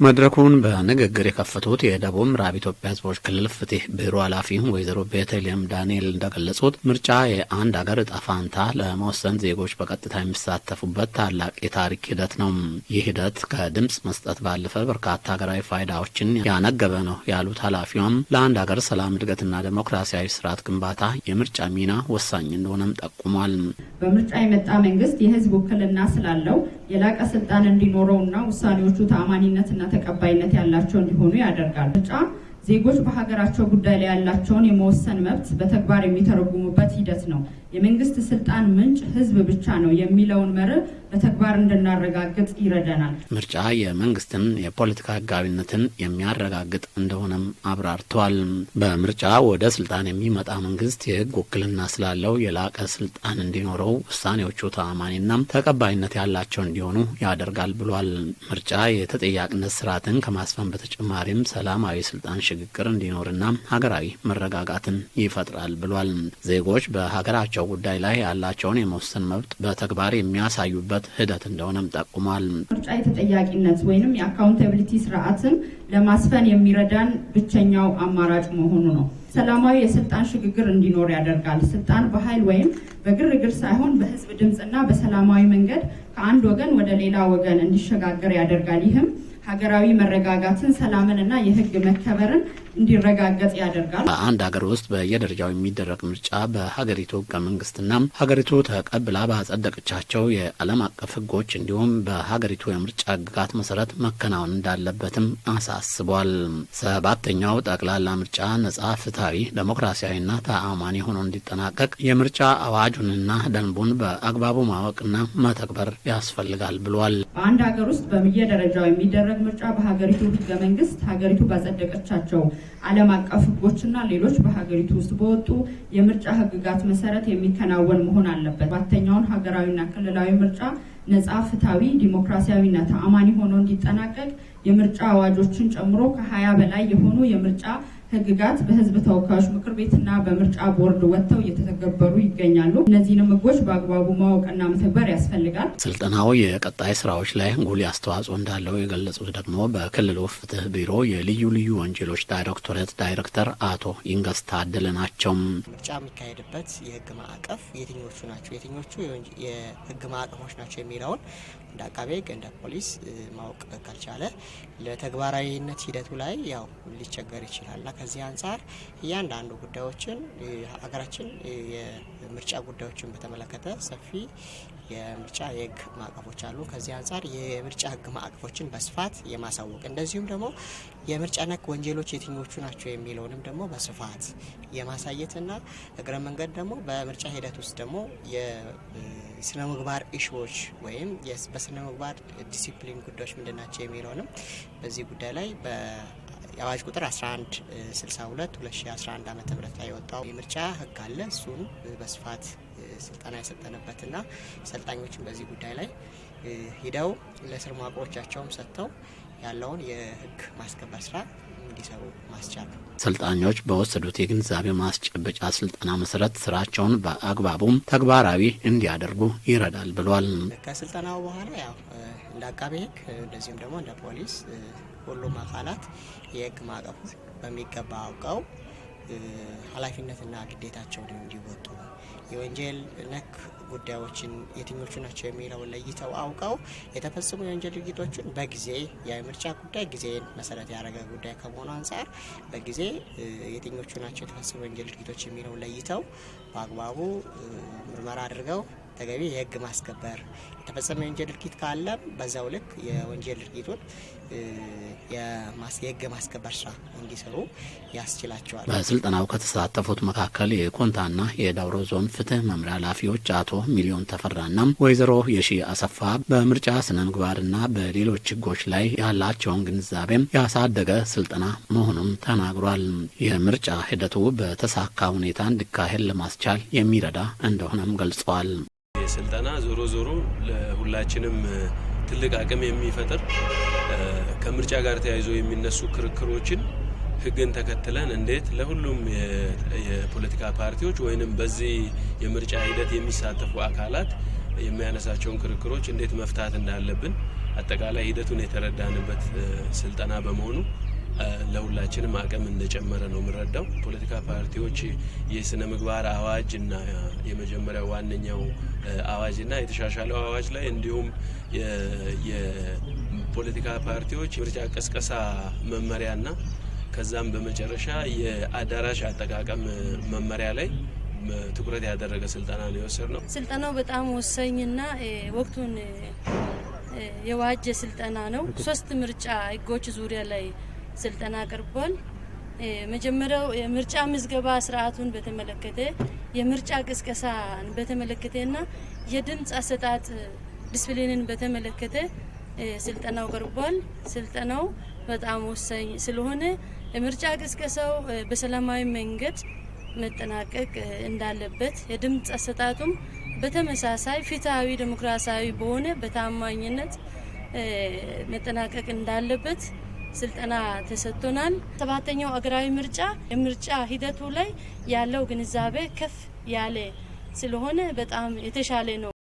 መድረኩን በንግግር የከፈቱት የደቡብ ምዕራብ ኢትዮጵያ ሕዝቦች ክልል ፍትህ ቢሮ ኃላፊ ወይዘሮ ቤተልሔም ዳንኤል እንደገለጹት ምርጫ የአንድ ሀገር ዕጣ ፈንታ ለመወሰን ዜጎች በቀጥታ የሚሳተፉበት ታላቅ የታሪክ ሂደት ነው። ይህ ሂደት ከድምጽ መስጠት ባለፈ በርካታ ሀገራዊ ፋይዳዎችን ያነገበ ነው ያሉት ኃላፊዋም ለአንድ ሀገር ሰላም፣ እድገትና ዴሞክራሲያዊ ስርዓት ግንባታ የምርጫ ሚና ወሳኝ እንደሆነም ጠቁሟል። በምርጫ የመጣ መንግስት የህዝብ ውክልና ስላለው የላቀ ስልጣን እንዲኖረውና ውሳኔዎቹ ተአማኒነትና ተቀባይነት ያላቸው እንዲሆኑ ያደርጋል። ምርጫ ዜጎች በሀገራቸው ጉዳይ ላይ ያላቸውን የመወሰን መብት በተግባር የሚተረጉሙበት ሂደት ነው። የመንግስት ስልጣን ምንጭ ህዝብ ብቻ ነው የሚለውን መርህ በተግባር እንድናረጋግጥ ይረዳናል። ምርጫ የመንግስትን የፖለቲካ ህጋዊነትን የሚያረጋግጥ እንደሆነም አብራርተዋል። በምርጫ ወደ ስልጣን የሚመጣ መንግስት የህግ ውክልና ስላለው የላቀ ስልጣን እንዲኖረው፣ ውሳኔዎቹ ተአማኒና ተቀባይነት ያላቸው እንዲሆኑ ያደርጋል ብሏል። ምርጫ የተጠያቂነት ስርዓትን ከማስፈን በተጨማሪም ሰላማዊ ስልጣን ሽግግር እንዲኖርና ሀገራዊ መረጋጋትን ይፈጥራል ብሏል። ዜጎች በሀገራቸው ጉዳይ ላይ ያላቸውን የመወሰን መብት በተግባር የሚያሳዩበት ሂደት እንደሆነም ጠቁሟል። ምርጫ የተጠያቂነት ወይንም የአካውንታቢሊቲ ስርዓትን ለማስፈን የሚረዳን ብቸኛው አማራጭ መሆኑ ነው። ሰላማዊ የስልጣን ሽግግር እንዲኖር ያደርጋል። ስልጣን በኃይል ወይም በግርግር ሳይሆን በህዝብ ድምፅና በሰላማዊ መንገድ ከአንድ ወገን ወደ ሌላ ወገን እንዲሸጋገር ያደርጋል። ይህም ሀገራዊ መረጋጋትን፣ ሰላምንና የህግ መከበርን እንዲረጋገጥ ያደርጋል። በአንድ ሀገር ውስጥ በየደረጃው የሚደረግ ምርጫ በሀገሪቱ ህገ መንግስትና ሀገሪቱ ተቀብላ ባጸደቀቻቸው የዓለም አቀፍ ህጎች እንዲሁም በሀገሪቱ የምርጫ ህግጋት መሰረት መከናወን እንዳለበትም አሳስቧል። ሰባተኛው ጠቅላላ ምርጫ ነጻ፣ ፍትሃዊ፣ ዴሞክራሲያዊና ተአማኒ ሆኖ እንዲጠናቀቅ የምርጫ አዋጁንና ደንቡን በአግባቡ ማወቅና መተግበር ያስፈልጋል ብሏል። በአንድ ሀገር ውስጥ በየደረጃው የሚደረግ ምርጫ በሀገሪቱ ህገ መንግስት ሀገሪቱ ባጸደቀቻቸው ዓለም አቀፍ ህጎችና ሌሎች በሀገሪቱ ውስጥ በወጡ የምርጫ ህግጋት መሰረት የሚከናወን መሆን አለበት። ሰባተኛውን ሀገራዊና ክልላዊ ምርጫ ነጻ፣ ፍትሃዊ፣ ዲሞክራሲያዊና ተአማኒ ሆኖ እንዲጠናቀቅ የምርጫ አዋጆችን ጨምሮ ከ20 በላይ የሆኑ የምርጫ ህግጋት በህዝብ ተወካዮች ምክር ቤትና በምርጫ ቦርድ ወጥተው እየተተገበሩ ይገኛሉ። እነዚህንም ህጎች በአግባቡ ማወቅና መተግበር ያስፈልጋል። ስልጠናው የቀጣይ ስራዎች ላይ ጉልህ አስተዋጽኦ እንዳለው የገለጹት ደግሞ በክልሉ ፍትህ ቢሮ የልዩ ልዩ ወንጀሎች ዳይሬክቶሬት ዳይሬክተር አቶ ይንገስ ታደለ ናቸው። ምርጫ የሚካሄድበት የህግ ማዕቀፍ የትኞቹ ናቸው፣ የትኞቹ የህግ ማዕቀፎች ናቸው የሚለውን እንደ አቃቤ ህግ እንደ ፖሊስ ማወቅ ካልቻለ ለተግባራዊነት ሂደቱ ላይ ያው ሊቸገር ይችላልና ከዚህ አንጻር እያንዳንዱ ጉዳዮችን ሀገራችን የምርጫ ጉዳዮችን በተመለከተ ሰፊ የምርጫ የህግ ማዕቀፎች አሉ። ከዚህ አንጻር የምርጫ ህግ ማዕቀፎችን በስፋት የማሳወቅ እንደዚሁም ደግሞ የምርጫ ነክ ወንጀሎች የትኞቹ ናቸው የሚለውንም ደግሞ በስፋት የማሳየትና እግረ መንገድ ደግሞ በምርጫ ሂደት ውስጥ ደግሞ የስነ ምግባር ኢሹዎች ወይም በስነ ምግባር ዲሲፕሊን ጉዳዮች ምንድናቸው የሚለውንም በዚህ ጉዳይ ላይ የአዋጅ ቁጥር 1162 2011 ዓ.ም ላይ የወጣው የምርጫ ህግ አለ። እሱን በስፋት ስልጠና የሰጠነበትና ሰልጣኞችን በዚህ ጉዳይ ላይ ሂደው ለስር መዋቅሮቻቸውም ሰጥተው ያለውን የህግ ማስከበር ስራ እንዲሰሩ ማስቻል ነው። ሰልጣኞች በወሰዱት የግንዛቤ ማስጨበጫ ስልጠና መሰረት ስራቸውን በአግባቡም ተግባራዊ እንዲያደርጉ ይረዳል ብሏል። ከስልጠናው በኋላ ያው እንደ አቃቤ ህግ እንደዚሁም ደግሞ እንደ ፖሊስ ሁሉም አካላት የህግ ማዕቀፉ በሚገባ አውቀው ኃላፊነትና ግዴታቸውን እንዲወጡ የወንጀል ነክ ጉዳዮችን የትኞቹ ናቸው የሚለውን ለይተው አውቀው የተፈጸሙ የወንጀል ድርጊቶችን በጊዜ የምርጫ ጉዳይ ጊዜን መሰረት ያደረገ ጉዳይ ከመሆኑ አንጻር በጊዜ የትኞቹ ናቸው የተፈጸሙ የወንጀል ድርጊቶች የሚለውን ለይተው በአግባቡ ምርመራ አድርገው ተገቢ የህግ ማስከበር የተፈጸመ የወንጀል ድርጊት ካለ በዛው ልክ የወንጀል ድርጊቱን የህግ ማስከበር ስራ እንዲሰሩ ያስችላቸዋል። በስልጠናው ከተሳተፉት መካከል የኮንታና የዳውሮ ዞን ፍትህ መምሪያ ኃላፊዎች አቶ ሚሊዮን ተፈራና ወይዘሮ የሺ አሰፋ በምርጫ ስነ ምግባርና በሌሎች ህጎች ላይ ያላቸውን ግንዛቤም ያሳደገ ስልጠና መሆኑን ተናግሯል። የምርጫ ሂደቱ በተሳካ ሁኔታ እንዲካሄድ ለማስቻል የሚረዳ እንደሆነም ገልጸዋል። ስልጠና ዞሮ ዞሮ ለሁላችንም ትልቅ አቅም የሚፈጥር ከምርጫ ጋር ተያይዞ የሚነሱ ክርክሮችን ህግን ተከትለን እንዴት ለሁሉም የፖለቲካ ፓርቲዎች ወይንም በዚህ የምርጫ ሂደት የሚሳተፉ አካላት የሚያነሳቸውን ክርክሮች እንዴት መፍታት እንዳለብን አጠቃላይ ሂደቱን የተረዳንበት ስልጠና በመሆኑ ለሁላችንም አቅም እንደጨመረ ነው የምንረዳው። ፖለቲካ ፓርቲዎች የስነ ምግባር አዋጅ እና የመጀመሪያው ዋነኛው አዋጅ እና የተሻሻለው አዋጅ ላይ እንዲሁም የፖለቲካ ፓርቲዎች ምርጫ ቅስቀሳ መመሪያና ከዛም በመጨረሻ የአዳራሽ አጠቃቀም መመሪያ ላይ ትኩረት ያደረገ ስልጠና ነው የወሰድነው። ስልጠናው በጣም ወሳኝና ወቅቱን የዋጀ ስልጠና ነው። 3 ምርጫ ህጎች ዙሪያ ላይ ስልጠና ቀርቧል። መጀመሪያው የምርጫ ምዝገባ ስርዓቱን በተመለከተ፣ የምርጫ ቅስቀሳን በተመለከተና የድምጽ አሰጣጥ ዲስፕሊንን በተመለከተ ስልጠናው ቀርቧል። ስልጠናው በጣም ወሳኝ ስለሆነ የምርጫ ቅስቀሳው በሰላማዊ መንገድ መጠናቀቅ እንዳለበት፣ የድምጽ አሰጣጡም በተመሳሳይ ፍትሃዊ ዲሞክራሲያዊ በሆነ በታማኝነት መጠናቀቅ እንዳለበት ስልጠና ተሰጥቶናል። 7ኛው አገራዊ ምርጫ የምርጫ ሂደቱ ላይ ያለው ግንዛቤ ከፍ ያለ ስለሆነ በጣም የተሻለ ነው።